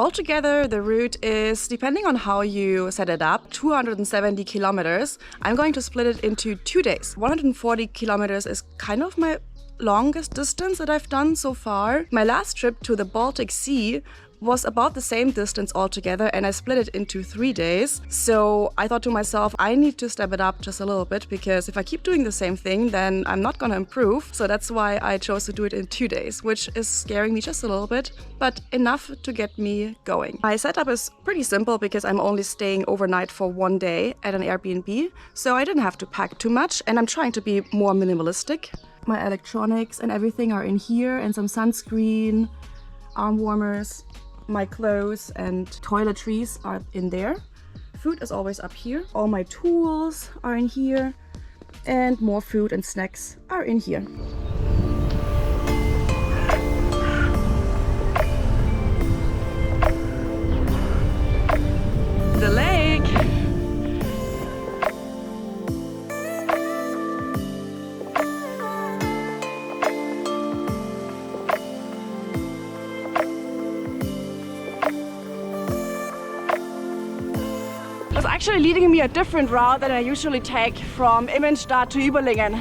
Altogether, the route is, depending on how you set it up, 270 kilometers. I'm going to split it into 2 days. 140 kilometers is kind of my longest distance that I've done so far. My last trip to the Baltic Sea was about the same distance altogether, and I split it into 3 days. So I thought to myself, I need to step it up just a little bit, because if I keep doing the same thing, then I'm not gonna improve. So that's why I chose to do it in 2 days, which is scaring me just a little bit, but enough to get me going. My setup is pretty simple because I'm only staying overnight for 1 day at an Airbnb, so I didn't have to pack too much, and I'm trying to be more minimalistic. My electronics and everything are in here, and some sunscreen, arm warmers. My clothes and toiletries are in there. Food is always up here. All my tools are in here. And more food and snacks are in here. The lake! It's actually leading me a different route than I usually take from Immenstadt to Überlingen.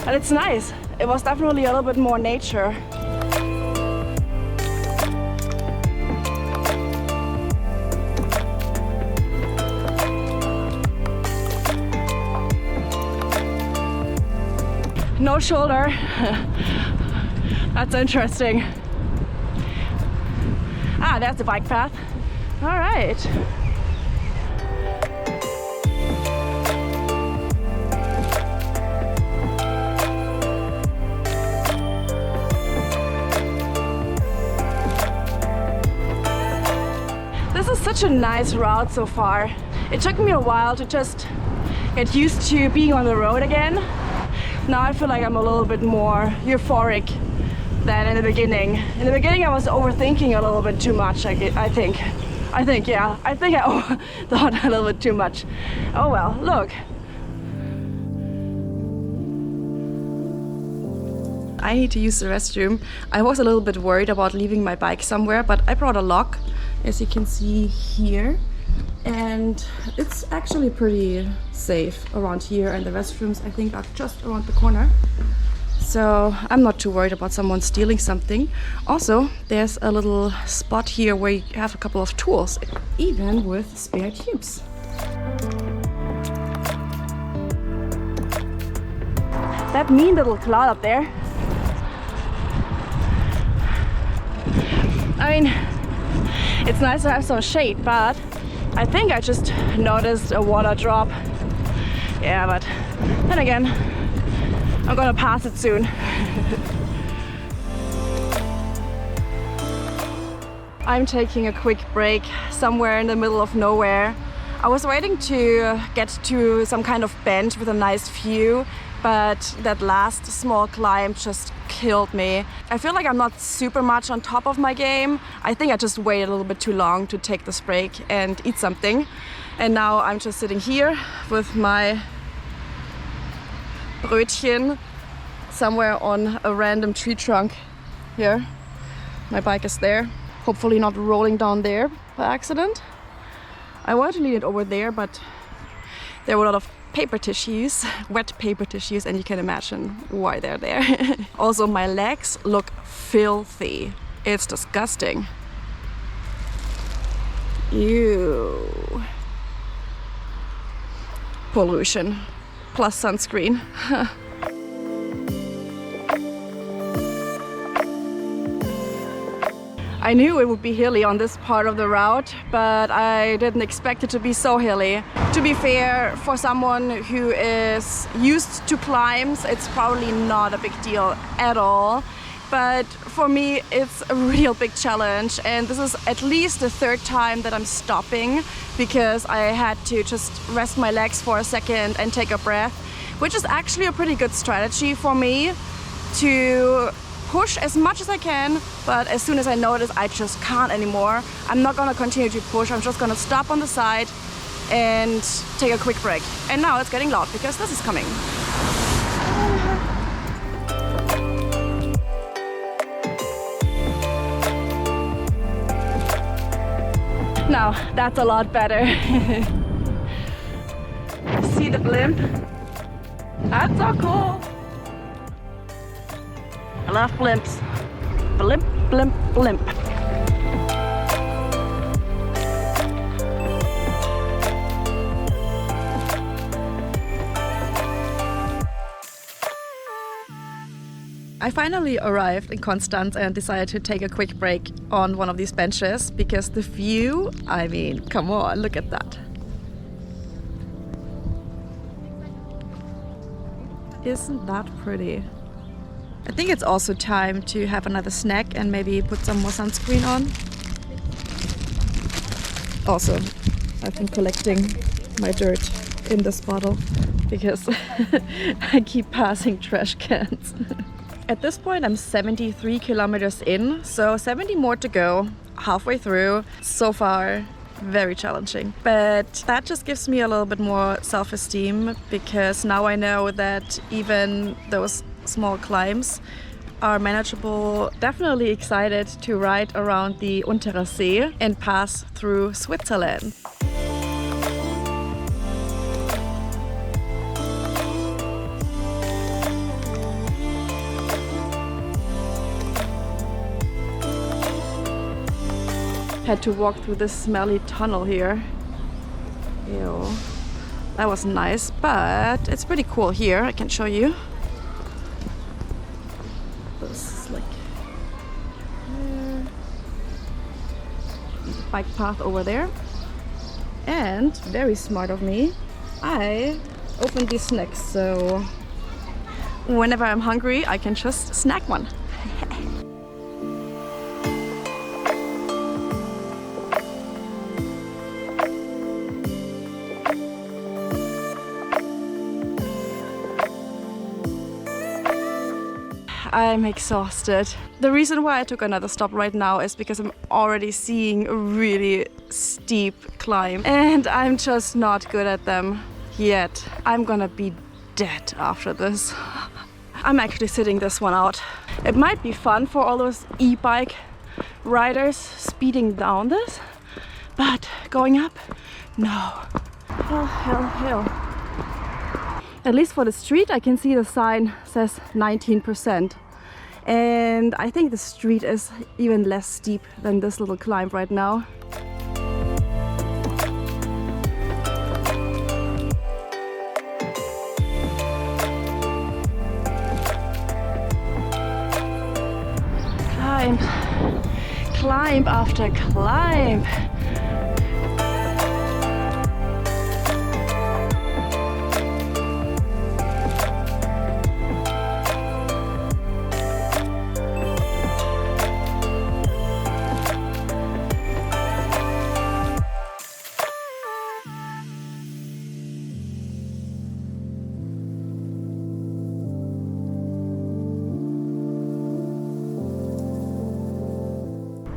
And it's nice. It was definitely a little bit more nature. No shoulder. That's interesting. Ah, there's the bike path. All right. This is such a nice route so far. It took me a while to just get used to being on the road again. Now I feel like I'm a little bit more euphoric than in the beginning. In the beginning I was overthinking a little bit too much, I think, yeah. I think I thought a little bit too much. Oh well, look. I need to use the restroom. I was a little bit worried about leaving my bike somewhere, but I brought a lock, as you can see here. And it's actually pretty safe around here, and the restrooms I think are just around the corner. So I'm not too worried about someone stealing something. Also, there's a little spot here where you have a couple of tools, even with spare tubes. That mean little cloud up there. I mean, it's nice to have some shade, but I think I just noticed a water drop. Yeah, but then again, I'm gonna pass it soon. I'm taking a quick break somewhere in the middle of nowhere. I was waiting to get to some kind of bench with a nice view, but that last small climb just killed me. I feel like I'm not super much on top of my game. I think I just waited a little bit too long to take this break and eat something. And now I'm just sitting here with my Brötchen somewhere on a random tree trunk here. My bike is there, hopefully not rolling down there by accident. I wanted to leave it over there, but there were a lot of paper tissues, wet paper tissues, and you can imagine why they're there. Also, my legs look filthy. It's disgusting. Ew. Pollution plus sunscreen. I knew it would be hilly on this part of the route, but I didn't expect it to be so hilly. To be fair, for someone who is used to climbs, it's probably not a big deal at all. But for me, it's a real big challenge, and this is at least the third time that I'm stopping because I had to just rest my legs for a second and take a breath, which is actually a pretty good strategy for me to push as much as I can, but as soon as I notice I just can't anymore, I'm not gonna continue to push. I'm just gonna stop on the side and take a quick break. And now it's getting loud because this is coming. Now, that's a lot better. See the blimp? That's so cool. I love blimps. Blimp, blimp, blimp. I finally arrived in Constance and decided to take a quick break on one of these benches because the view, I mean, come on, look at that. Isn't that pretty? I think it's also time to have another snack and maybe put some more sunscreen on. Also, I've been collecting my dirt in this bottle because I keep passing trash cans. At this point, I'm 73 kilometers in, so 70 more to go, halfway through. So far, very challenging. But that just gives me a little bit more self-esteem because now I know that even those small climbs are manageable. Definitely excited to ride around the Unterer See and pass through Switzerland. Had to walk through this smelly tunnel here. Ew. That was nice, but it's pretty cool here. I can show you. This is like bike path over there. And very smart of me, I opened these snacks, so whenever I'm hungry, I can just snack one. I'm exhausted. The reason why I took another stop right now is because I'm already seeing a really steep climb and I'm just not good at them yet. I'm gonna be dead after this. I'm actually sitting this one out. It might be fun for all those e-bike riders speeding down this, but going up, no. Hill, hill, hill. At least for the street, I can see the sign says 19%. And I think the street is even less steep than this little climb right now. Climb, climb after climb.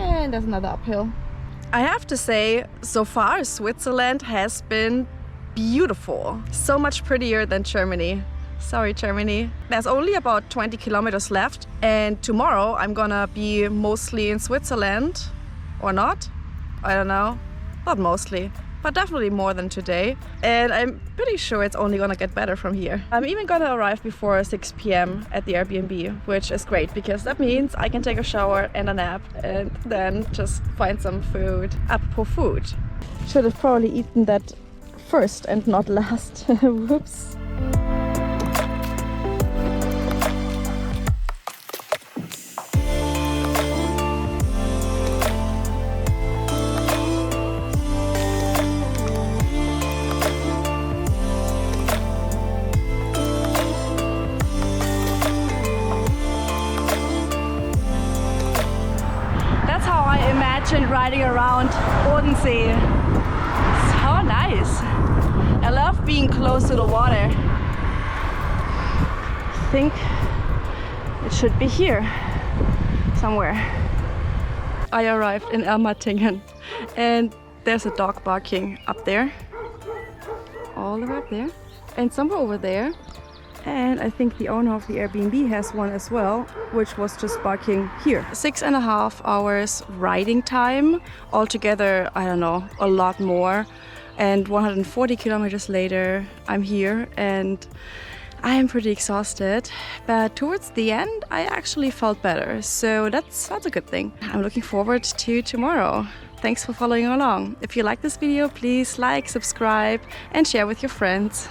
And there's another uphill. I have to say, so far Switzerland has been beautiful. So much prettier than Germany. Sorry, Germany. There's only about 20 kilometers left, and tomorrow I'm gonna be mostly in Switzerland. Or not? I don't know. Not mostly, but definitely more than today. And I'm pretty sure it's only gonna get better from here. I'm even gonna arrive before 6 p.m. at the Airbnb, which is great because that means I can take a shower and a nap and then just find some food. Apropos food. Should have probably eaten that first and not last. Whoops. Riding around Bodensee. So nice. I love being close to the water. I think it should be here somewhere. I arrived in Ermatingen and there's a dog barking up there. All the way up there. And somewhere over there And I think the owner of the Airbnb has one as well, which was just parking here. 6.5 hours riding time. Altogether, I don't know, a lot more. And 140 kilometers later, I'm here and I am pretty exhausted. But towards the end, I actually felt better. So that's a good thing. I'm looking forward to tomorrow. Thanks for following along. If you like this video, please like, subscribe, and share with your friends.